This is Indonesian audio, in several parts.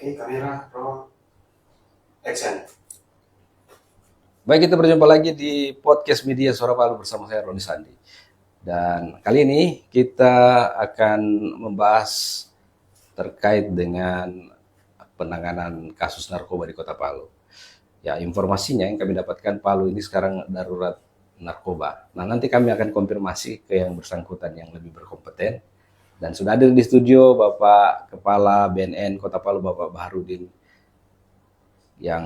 Oke, kamera, roll, action. Baik, kita berjumpa lagi di podcast media Suara Palu bersama saya Roni Sandi. Dan kali ini kita akan membahas terkait dengan penanganan kasus narkoba di Kota Palu. Ya, informasinya yang kami dapatkan, Palu ini sekarang darurat narkoba. Nah, nanti kami akan konfirmasi ke yang bersangkutan yang lebih berkompeten. Dan sudah hadir di studio Bapak Kepala BNN Kota Palu, Bapak Baharudin, yang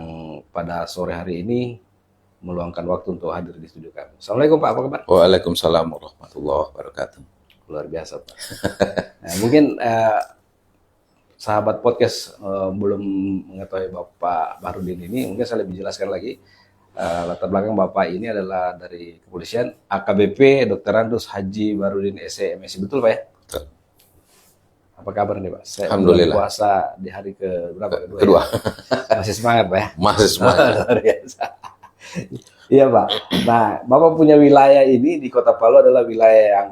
pada sore hari ini meluangkan waktu untuk hadir di studio kami. Assalamualaikum Pak, apa kabar? Waalaikumsalam warahmatullahi wabarakatuh. Luar biasa Pak. Nah, mungkin sahabat podcast belum mengetahui Bapak Baharudin ini, mungkin saya lebih jelaskan lagi. Latar belakang Bapak ini adalah dari kepolisian, AKBP Dr. Randus Haji Baharudin SE MSI, betul Pak ya? Betul. Apa kabar nih Pak? Saya Alhamdulillah. puasa di hari ke berapa? Kedua. Ya? Masih semangat Pak ya? Masih semangat. Luar biasa. Iya Pak. Nah, Bapak punya wilayah ini di Kota Palu adalah wilayah yang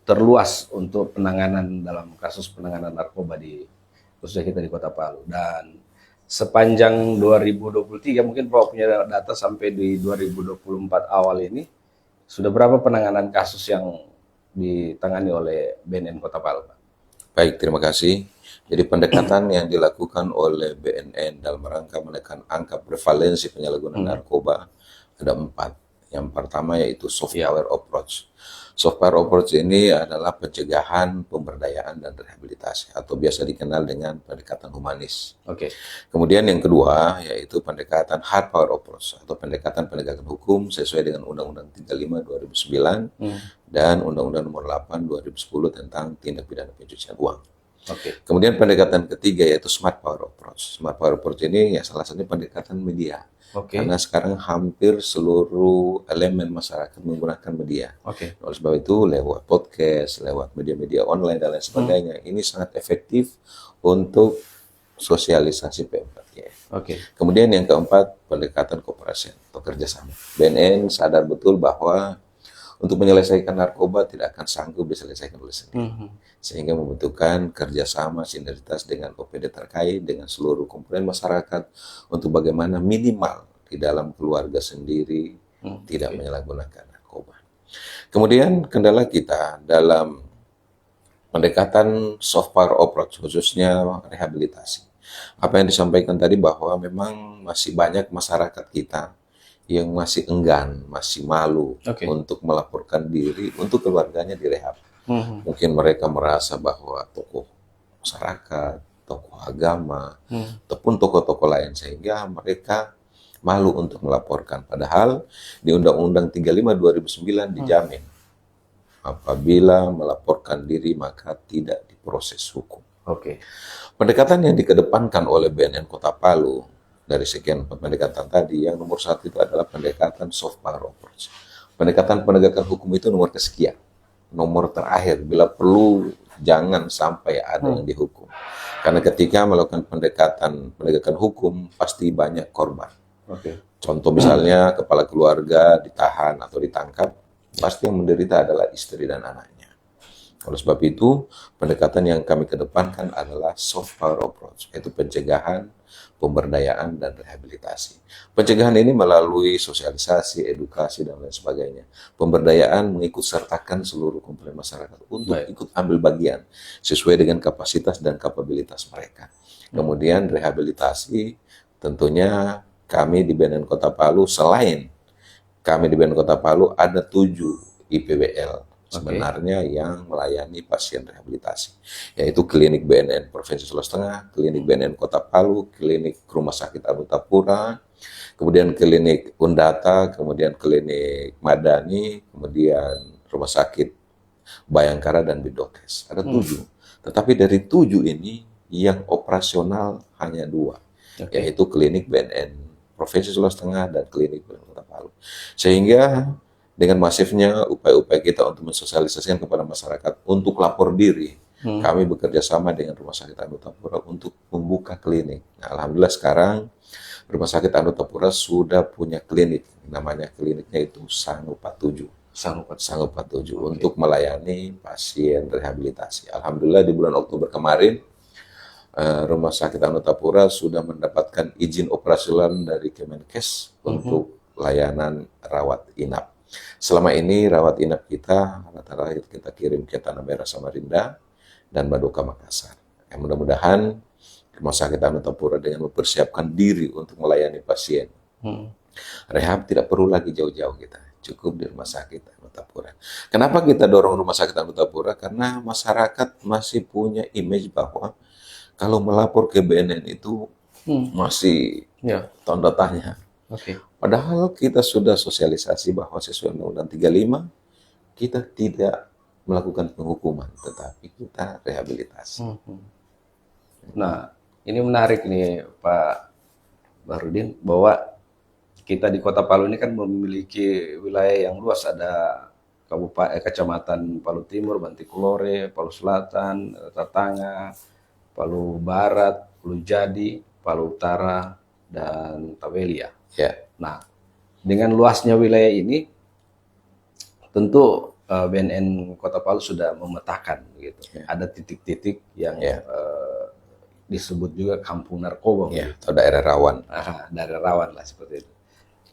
terluas untuk penanganan dalam kasus penanganan narkoba di khususnya kita di Kota Palu. Dan sepanjang 2023 mungkin Bapak punya data sampai di 2024 awal ini sudah berapa penanganan kasus yang ditangani oleh BNN Kota Palu, Pak? Baik, terima kasih. Jadi pendekatan yang dilakukan oleh BNN dalam rangka menekan angka prevalensi penyalahgunaan narkoba ada 4. Yang pertama yaitu soft power approach. Soft power approach ini adalah pencegahan, pemberdayaan, dan rehabilitasi atau biasa dikenal dengan pendekatan humanis. Oke. Kemudian yang kedua yaitu pendekatan hard power approach atau pendekatan penegakan hukum sesuai dengan Undang-Undang 35 2009 dan Undang-Undang Nomor 8 2010 tentang tindak pidana pencucian uang. Oke. Kemudian pendekatan ketiga yaitu smart power approach. Smart power approach ini ya salah satunya pendekatan media. Oke. Karena sekarang hampir seluruh elemen masyarakat menggunakan media. Oke. Oleh sebab itu lewat podcast, lewat media-media online dan lain sebagainya, ini sangat efektif untuk sosialisasi P4G. Oke. Kemudian yang keempat pendekatan kooperasi atau kerjasama. BNN sadar betul bahwa untuk menyelesaikan narkoba tidak akan sanggup diselesaikan oleh sendiri. Sehingga membutuhkan kerjasama sinergitas dengan OPD terkait, dengan seluruh komponen masyarakat, untuk bagaimana minimal di dalam keluarga sendiri tidak menyalahgunakan narkoba. Kemudian kendala kita dalam pendekatan soft power approach, khususnya rehabilitasi. Apa yang disampaikan tadi bahwa memang masih banyak masyarakat kita yang masih enggan, masih malu untuk melaporkan diri untuk keluarganya direhab. Mungkin mereka merasa bahwa tokoh masyarakat, tokoh agama, ataupun tokoh-tokoh lain sehingga mereka malu untuk melaporkan. Padahal di Undang-Undang 35 2009 dijamin apabila melaporkan diri maka tidak diproses hukum. Oke. Pendekatan yang dikedepankan oleh BNN Kota Palu dari sekian pendekatan tadi, yang nomor 1 itu adalah pendekatan soft power approach. Pendekatan penegakan hukum itu nomor kesekian, nomor terakhir. Bila perlu, jangan sampai ada yang dihukum. Karena ketika melakukan pendekatan penegakan hukum, pasti banyak korban. Contoh misalnya, kepala keluarga ditahan atau ditangkap, pasti yang menderita adalah istri dan anaknya. Oleh sebab itu, pendekatan yang kami kedepankan adalah soft power approach, yaitu pencegahan, pemberdayaan, dan rehabilitasi. Pencegahan ini melalui sosialisasi, edukasi, dan lain sebagainya. Pemberdayaan mengikut sertakan seluruh komponen masyarakat untuk ikut ambil bagian sesuai dengan kapasitas dan kapabilitas mereka. Kemudian rehabilitasi, tentunya kami di BNN Kota Palu, selain kami di BNN Kota Palu ada 7 IPWL sebenarnya yang melayani pasien rehabilitasi, yaitu klinik BNN Provinsi Sulawesi Tengah, klinik BNN Kota Palu, klinik Rumah Sakit Anu Tapura, kemudian klinik Undata, kemudian klinik Madani, kemudian Rumah Sakit Bayangkara dan Bidokes. Ada 7. Tetapi dari 7 ini yang operasional hanya 2, yaitu klinik BNN Provinsi Sulawesi Tengah dan klinik BNN Kota Palu. Sehingga dengan masifnya upaya-upaya kita untuk mensosialisasikan kepada masyarakat untuk lapor diri, kami bekerja sama dengan Rumah Sakit Anu Tapura untuk membuka klinik. Nah, alhamdulillah sekarang Rumah Sakit Anu Tapura sudah punya klinik, namanya kliniknya itu Sangu 47. Sangu 47 untuk melayani pasien rehabilitasi. Alhamdulillah di bulan Oktober kemarin Rumah Sakit Anutapura sudah mendapatkan izin operasional dari Kemenkes untuk layanan rawat inap. Selama ini rawat inap kita rata-rata kita kirim ke Tanah Merah Samarinda dan Badoka Makassar. Mudah-mudahan Rumah Sakit Anutapura dengan mempersiapkan diri untuk melayani pasien rehab tidak perlu lagi jauh-jauh kita, cukup di Rumah Sakit Anutapura. Kenapa kita dorong Rumah Sakit Anutapura? Karena masyarakat masih punya image bahwa kalau melapor ke BNN itu masih Ya. tanda tanya. Oke. Padahal kita sudah sosialisasi bahwa sesuai Undang-Undang 35 kita tidak melakukan penghukuman, tetapi kita rehabilitasi. Nah, ini menarik nih Pak Bahrudin, bahwa kita di Kota Palu ini kan memiliki wilayah yang luas, ada Kecamatan Palu Timur, Bantikulore, Palu Selatan, Tatanga, Palu Barat, Palu Jadi, Palu Utara, dan Tabelia. Ya, Nah, dengan luasnya wilayah ini, tentu BNN Kota Palu sudah memetakan gitu. Ada titik-titik yang disebut juga kampung narkoba. ya, atau daerah rawan. Daerah rawan lah seperti itu.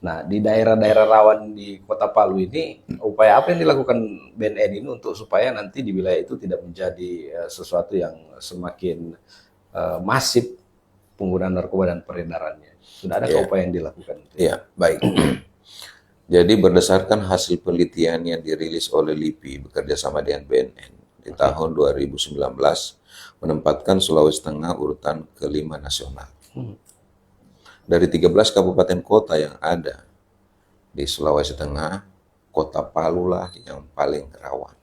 Nah, di daerah-daerah rawan di Kota Palu ini, upaya apa yang dilakukan BNN ini untuk supaya nanti di wilayah itu tidak menjadi sesuatu yang semakin masif penggunaan narkoba dan peredarannya? Sudah ada upaya yang dilakukan? Ya, baik. Jadi berdasarkan hasil penelitian yang dirilis oleh LIPI bekerja sama dengan BNN di tahun 2019 menempatkan Sulawesi Tengah urutan ke-5 nasional. Dari 13 kabupaten kota yang ada di Sulawesi Tengah, Kota Palu lah yang paling rawan.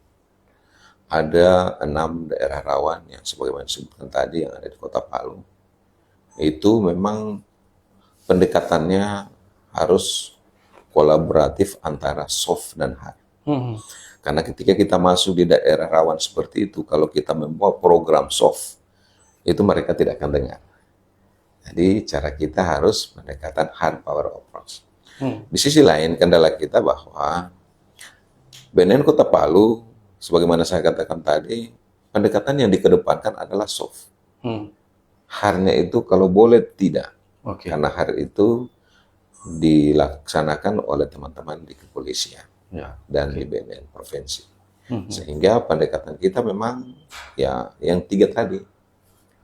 Ada 6 daerah rawan yang sebagaimana disebutkan tadi yang ada di Kota Palu. Itu memang pendekatannya harus kolaboratif antara soft dan hard. Karena ketika kita masuk di daerah rawan seperti itu, kalau kita membawa program soft, itu mereka tidak akan dengar. Jadi cara kita harus pendekatan hard power approach. Di sisi lain, kendala kita bahwa BNN Kota Palu, sebagaimana saya katakan tadi, pendekatan yang dikedepankan adalah soft. Hardnya itu kalau boleh tidak. Karena hard itu dilaksanakan oleh teman-teman di kepolisian dan di BNN provinsi. Sehingga pendekatan kita memang ya yang 3 tadi.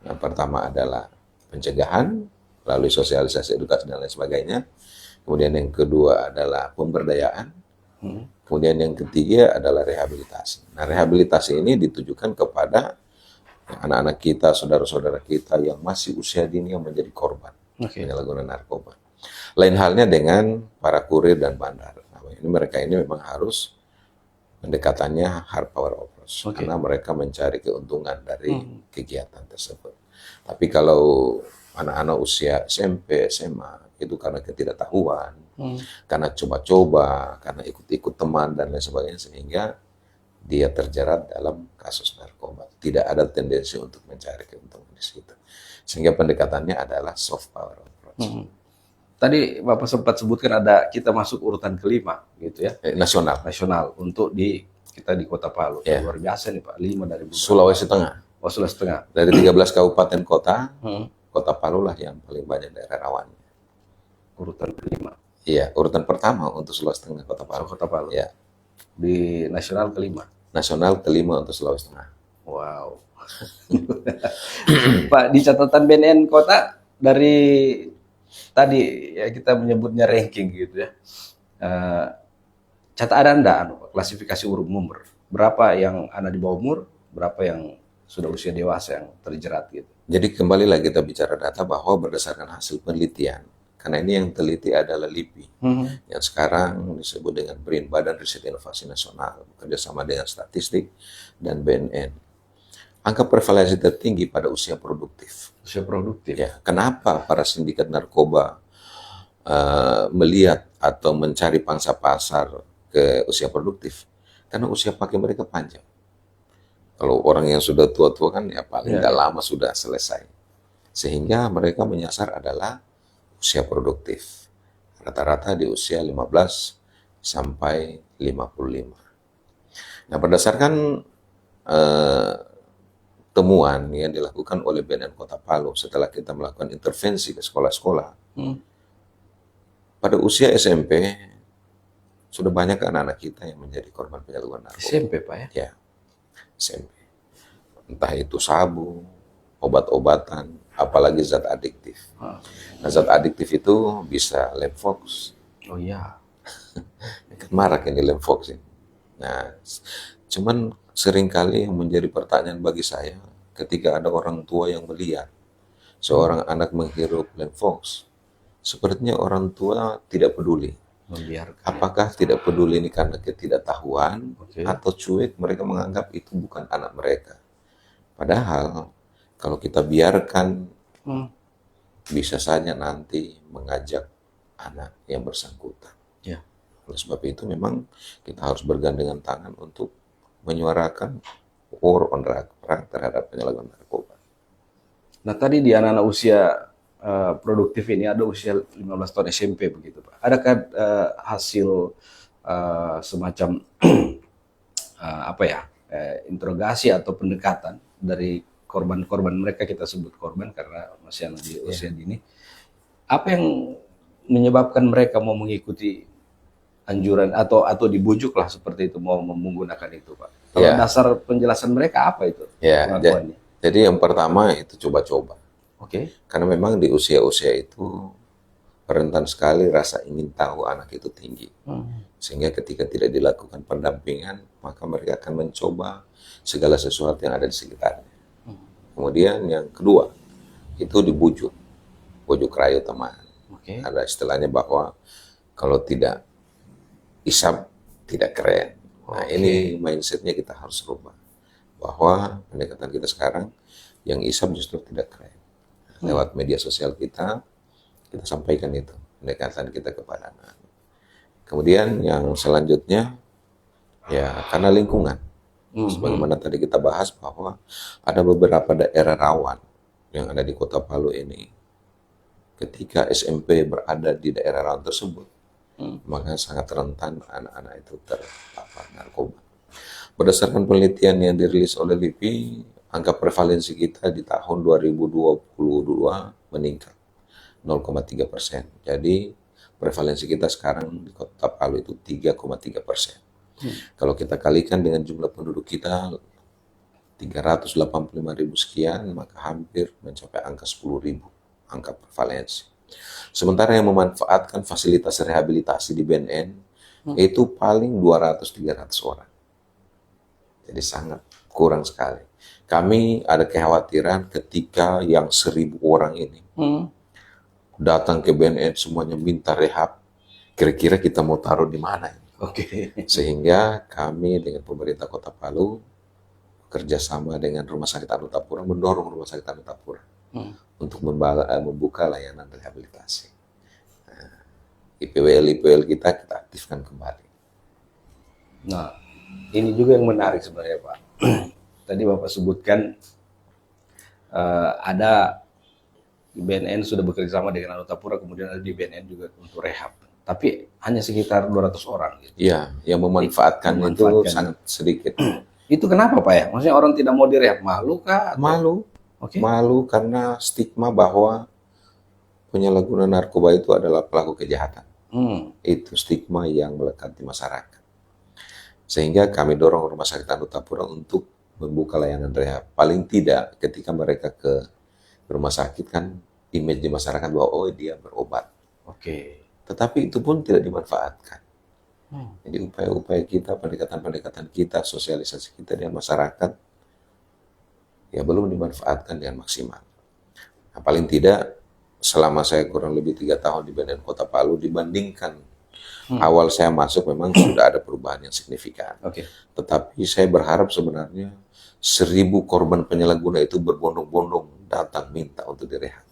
Yang pertama adalah pencegahan melalui sosialisasi, edukasi dan lain sebagainya. Kemudian yang kedua adalah pemberdayaan. Kemudian yang ketiga adalah rehabilitasi. Nah, rehabilitasi ini ditujukan kepada anak-anak kita, saudara-saudara kita yang masih usia dini yang menjadi korban penyalahgunaan narkoba. Lain halnya dengan para kurir dan bandar. Nah, mereka ini memang harus pendekatannya hard power approach karena mereka mencari keuntungan dari kegiatan tersebut. Tapi kalau anak-anak usia SMP, SMA itu karena ketidaktahuan, karena coba-coba, karena ikut-ikut teman dan lain sebagainya, sehingga dia terjerat dalam kasus narkoba. Tidak ada tendensi untuk mencari keuntungan di situ. Sehingga pendekatannya adalah soft power approach. Tadi Bapak sempat sebutkan ada kita masuk urutan ke-5 gitu ya. Nasional untuk kita di Kota Palu. Luar biasa nih Pak, 5 dari Sulawesi Tengah. Sulawesi Tengah. Dari 13 kabupaten kota, Kota Palu lah yang paling banyak daerah rawan. Urutan ke-5. Iya, urutan pertama untuk Sulawesi Tengah Kota Palu. Kota Palu. Ya. Di nasional ke-5. Nasional ke-5 untuk Sulawesi Tengah. Wow. Pak, di catatan BNN Kota dari tadi ya kita menyebutnya ranking gitu ya. Catatan Anda klasifikasi umur. Berapa yang anak di bawah umur, berapa yang sudah usia dewasa yang terjerat gitu. Jadi kembali lagi kita bicara data bahwa berdasarkan hasil penelitian, karena ini yang teliti adalah LIPI, yang sekarang disebut dengan BRIN, Badan Riset Inovasi Nasional, bekerja sama dengan statistik dan BNN. Angka prevalensi tertinggi pada usia produktif. Usia produktif. Ya, kenapa para sindikat narkoba melihat atau mencari pangsa pasar ke usia produktif? Karena usia pakai mereka panjang. Kalau orang yang sudah tua-tua kan ya paling nggak lama sudah selesai. Sehingga mereka menyasar adalah usia produktif. Rata-rata di usia 15 sampai 55. Nah, berdasarkan temuan yang dilakukan oleh BNN Kota Palu setelah kita melakukan intervensi ke sekolah-sekolah. Pada usia SMP, sudah banyak anak-anak kita yang menjadi korban penyalahgunaan narkoba. SMP, Pak ya? Ya, SMP. Entah itu sabu, obat-obatan, apalagi zat adiktif. Nah, zat adiktif itu bisa lemfox. Oh iya. Kan marak ini lemfox ini. Nah, cuman seringkali yang menjadi pertanyaan bagi saya, ketika ada orang tua yang melihat seorang anak menghirup lemfox, sepertinya orang tua tidak peduli. Membiarkan. Apakah tidak peduli ini karena ketidaktahuan Oke. atau cuek, mereka menganggap itu bukan anak mereka. Padahal kalau kita biarkan, bisa saja nanti mengajak anak yang bersangkutan. Ya. Oleh sebab itu memang kita harus bergandengan tangan untuk menyuarakan war on drug, perang terhadap penyalahgunaan narkoba. Nah tadi di anak-anak usia produktif ini ada usia 15 tahun SMP begitu Pak. Adakah hasil semacam interogasi atau pendekatan dari korban-korban mereka, kita sebut korban karena masih anak di usia dini, apa yang menyebabkan mereka mau mengikuti anjuran atau dibujuk lah seperti itu mau menggunakan itu Pak? Kalau dasar penjelasan mereka apa itu? Pengakuannya? Jadi yang pertama itu coba-coba. Oke. Karena memang di usia-usia itu rentan sekali rasa ingin tahu anak itu tinggi. Sehingga ketika tidak dilakukan pendampingan, maka mereka akan mencoba segala sesuatu yang ada di sekitarnya. Kemudian yang kedua, itu dibujuk. Bujuk rayu teman. Ada istilahnya bahwa kalau tidak isap, tidak keren. Nah ini mindsetnya kita harus rubah. Bahwa pendekatan kita sekarang, yang isap justru tidak keren. Lewat media sosial kita sampaikan itu, pendekatan kita kepada anak. Kemudian yang selanjutnya, ya karena lingkungan. Sebagaimana tadi kita bahas bahwa ada beberapa daerah rawan yang ada di Kota Palu ini. Ketika SMP berada di daerah rawan tersebut, maka sangat rentan anak-anak itu terpapar narkoba. Berdasarkan penelitian yang dirilis oleh LIPI, angka prevalensi kita di tahun 2022 meningkat 0,3%. Jadi prevalensi kita sekarang di Kota Palu itu 3,3%. Kalau kita kalikan dengan jumlah penduduk kita 385.000 sekian, maka hampir mencapai angka 10.000 angka prevalensi. Sementara yang memanfaatkan fasilitas rehabilitasi di BNN itu paling 200-300 orang. Jadi sangat kurang sekali. Kami ada kekhawatiran ketika yang 1.000 orang ini datang ke BNN semuanya minta rehab, kira-kira kita mau taruh di mana? Sehingga kami dengan pemerintah Kota Palu kerjasama dengan Rumah Sakit Anu Tapura mendorong Rumah Sakit Anu Tapura untuk membuka layanan rehabilitasi. Nah, IPWL kita aktifkan kembali. Nah, ini juga yang menarik sebenarnya Pak. Tadi Bapak sebutkan ada di BNN sudah bekerjasama dengan Anu Tapura, kemudian ada di BNN juga untuk rehab. Tapi hanya sekitar 200 orang. Gitu. Iya, yang memanfaatkan itu sangat sedikit. Itu kenapa Pak ya? Maksudnya orang tidak mau direhab, malu kah? Atau? Malu. Malu karena stigma bahwa penyalahgunaan narkoba itu adalah pelaku kejahatan. Itu stigma yang melekat di masyarakat. Sehingga kami dorong Rumah Sakit Anu Tapura untuk membuka layanan rehab. Paling tidak ketika mereka ke rumah sakit kan image di masyarakat bahwa oh dia berobat. Tetapi itu pun tidak dimanfaatkan. Jadi upaya-upaya kita, pendekatan-pendekatan kita, sosialisasi kita dengan masyarakat ya belum dimanfaatkan dengan maksimal. Nah, paling tidak selama saya kurang lebih 3 tahun di BNN Kota Palu dibandingkan awal saya masuk memang sudah ada perubahan yang signifikan. Tetapi saya berharap sebenarnya 1.000 korban penyalahguna itu berbondong-bondong datang minta untuk direhab.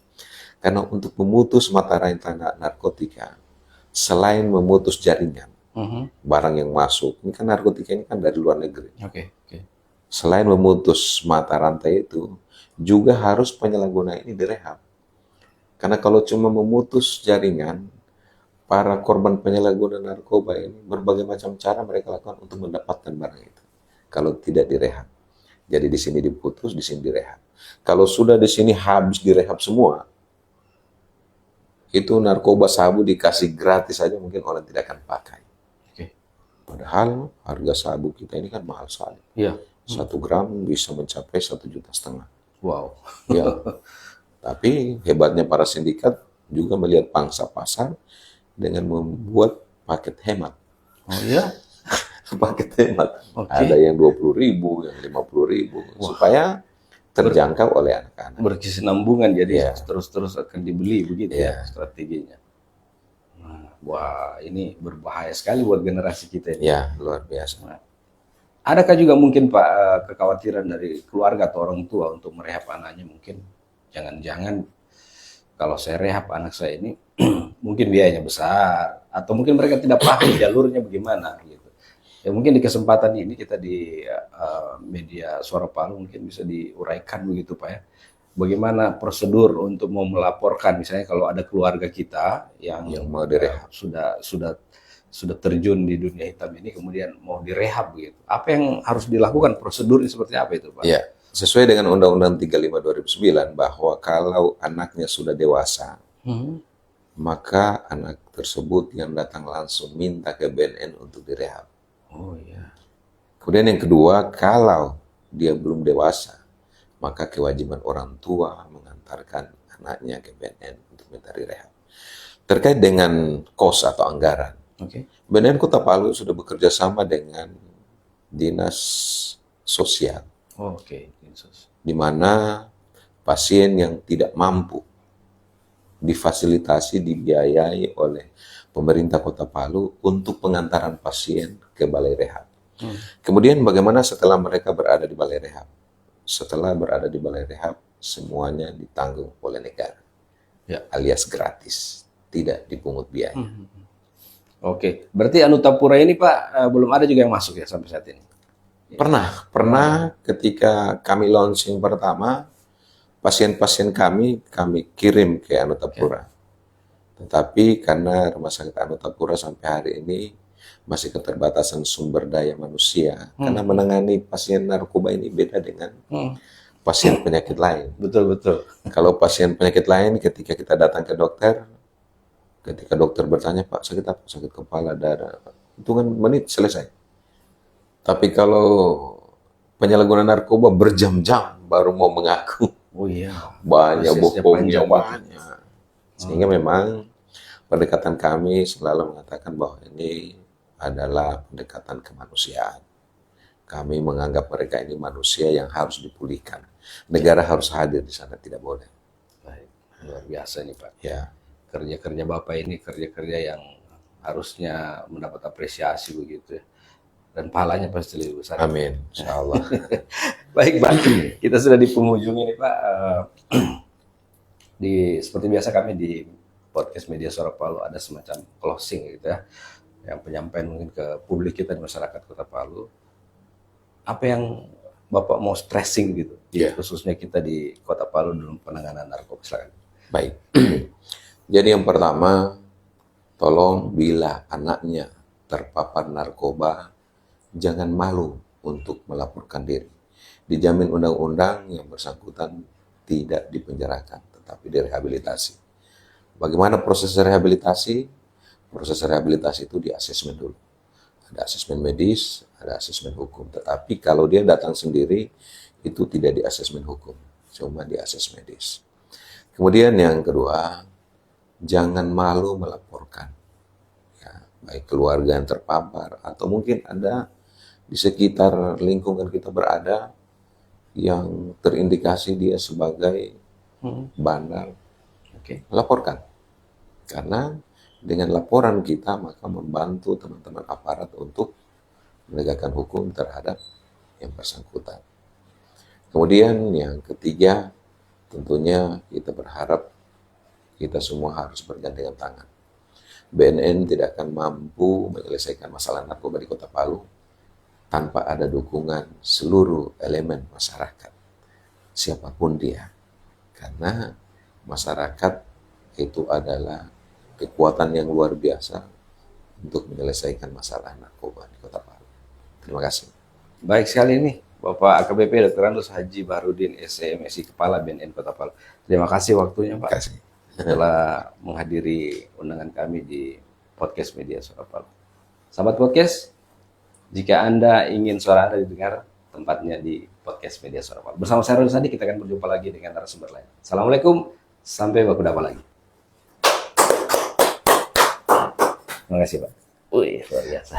Karena untuk memutus mata rantai narkotika, selain memutus jaringan, barang yang masuk, ini kan narkotika ini kan dari luar negeri. Selain memutus mata rantai itu, juga harus penyalahguna ini direhab. Karena kalau cuma memutus jaringan, para korban penyalahguna narkoba ini berbagai macam cara mereka lakukan untuk mendapatkan barang itu. Kalau tidak direhab. Jadi di sini diputus, di sini direhab. Kalau sudah di sini habis direhab semua, itu narkoba sabu dikasih gratis saja mungkin orang tidak akan pakai. Oke. Padahal harga sabu kita ini kan mahal sekali. Iya. 1 gram bisa mencapai 1,5 juta. Wow. Ya. Tapi hebatnya para sindikat juga melihat pangsa pasar dengan membuat paket hemat. Oh iya? Paket hemat. Oke. Ada yang 20.000, yang 50.000, supaya terjangkau oleh anak-anak. Berkesinambungan jadi Iya. terus-terus akan dibeli begitu ya Iya. strateginya. Nah, wah, ini berbahaya sekali buat generasi kita ini. Ya, luar biasa. Adakah juga mungkin Pak kekhawatiran dari keluarga atau orang tua untuk merehab anaknya mungkin? Jangan-jangan kalau saya rehab anak saya ini mungkin biayanya besar atau mungkin mereka tidak paham jalurnya bagaimana gitu. Ya mungkin di kesempatan ini kita di media Suara Palu mungkin bisa diuraikan begitu Pak ya. Bagaimana prosedur untuk mau melaporkan misalnya kalau ada keluarga kita yang mau direhab. sudah terjun di dunia hitam ini kemudian mau direhab begitu. Apa yang harus dilakukan? Prosedurnya seperti apa itu Pak? Ya, sesuai dengan Undang-Undang 35 2009 bahwa kalau anaknya sudah dewasa, maka anak tersebut yang datang langsung minta ke BNN untuk direhab. Oh iya. Kemudian yang kedua, kalau dia belum dewasa, maka kewajiban orang tua mengantarkan anaknya ke BNN untuk minta direhab. Terkait dengan kos atau anggaran, Oke. BNN Kota Palu sudah bekerja sama dengan Dinas Sosial, Oh, oke. Yesus. di mana pasien yang tidak mampu difasilitasi, dibiayai oleh pemerintah Kota Palu untuk pengantaran pasien ke balai rehab. Kemudian bagaimana setelah mereka berada di balai rehab? Setelah berada di balai rehab, semuanya ditanggung oleh negara, Ya. alias gratis, tidak dipungut biaya. Oke, berarti Anutapura ini Pak belum ada juga yang masuk ya sampai saat ini? Pernah ketika kami launching pertama, pasien-pasien kami kirim ke Anutapura. Tetapi karena Rumah Sakit Anutapura sampai hari ini masih keterbatasan sumber daya manusia, karena menangani pasien narkoba ini beda dengan pasien penyakit lain. Betul. Kalau pasien penyakit lain, ketika kita datang ke dokter, ketika dokter bertanya, Pak, sakit apa? Sakit kepala, darah. Hitungan menit selesai. Tapi kalau penyalahgunaan narkoba berjam-jam baru mau mengaku. Oh iya. Banyak Prosesnya bohongnya, panjang. banyak. Sehingga memang pendekatan kami selalu mengatakan bahwa ini adalah pendekatan kemanusiaan. Kami menganggap mereka ini manusia yang harus dipulihkan. Negara harus hadir di sana, tidak boleh. Baik. Luar biasa nih Pak. Ya, Kerja-kerja Bapak ini kerja-kerja yang harusnya mendapat apresiasi begitu ya. Dan pahalanya pasti lebih besar. amin. Insya Allah. Baik Pak, kita sudah di penghujung ini Pak. Seperti biasa kami di podcast Media Suara Palu ada semacam closing gitu ya. Yang penyampaian mungkin ke publik kita di masyarakat Kota Palu. Apa yang Bapak mau stressing gitu, khususnya kita di Kota Palu dalam penanganan narkoba, silakan. Baik. Jadi yang pertama, tolong bila anaknya terpapar narkoba, jangan malu untuk melaporkan diri. Dijamin undang-undang yang bersangkutan tidak dipenjarakan, tetapi direhabilitasi. Bagaimana proses rehabilitasi? Proses rehabilitasi itu di asesmen dulu. Ada asesmen medis, ada asesmen hukum. Tetapi kalau dia datang sendiri, itu tidak di asesmen hukum, cuma di asesmen medis. Kemudian yang kedua, jangan malu melaporkan. Ya, baik keluarga yang terpapar, atau mungkin ada di sekitar lingkungan kita berada yang terindikasi dia sebagai bandar. Oke. Laporkan. Karena dengan laporan kita maka membantu teman-teman aparat untuk menegakkan hukum terhadap yang bersangkutan. Kemudian yang ketiga, tentunya kita berharap kita semua harus bergandengan tangan. BNN tidak akan mampu menyelesaikan masalah narkoba di Kota Palu tanpa ada dukungan seluruh elemen masyarakat, siapapun dia. Karena masyarakat itu adalah kekuatan yang luar biasa untuk menyelesaikan masalah narkoba di Kota Palu. Terima kasih. Baik sekali nih Bapak AKBP Dr. Andus Haji Bahrudin SMSI Kepala BNN Kota Palu. Terima kasih waktunya Terima Pak kasih. telah menghadiri undangan kami di podcast Media Suara Palu. Sahabat podcast, jika Anda ingin suara Anda didengar, tempatnya di podcast Media Suara Palu. Bersama saya Roni Sandi, kita akan berjumpa lagi dengan narasumber lain. Assalamualaikum, sampai baku dapat lagi. Terima kasih Pak. Wih, luar biasa.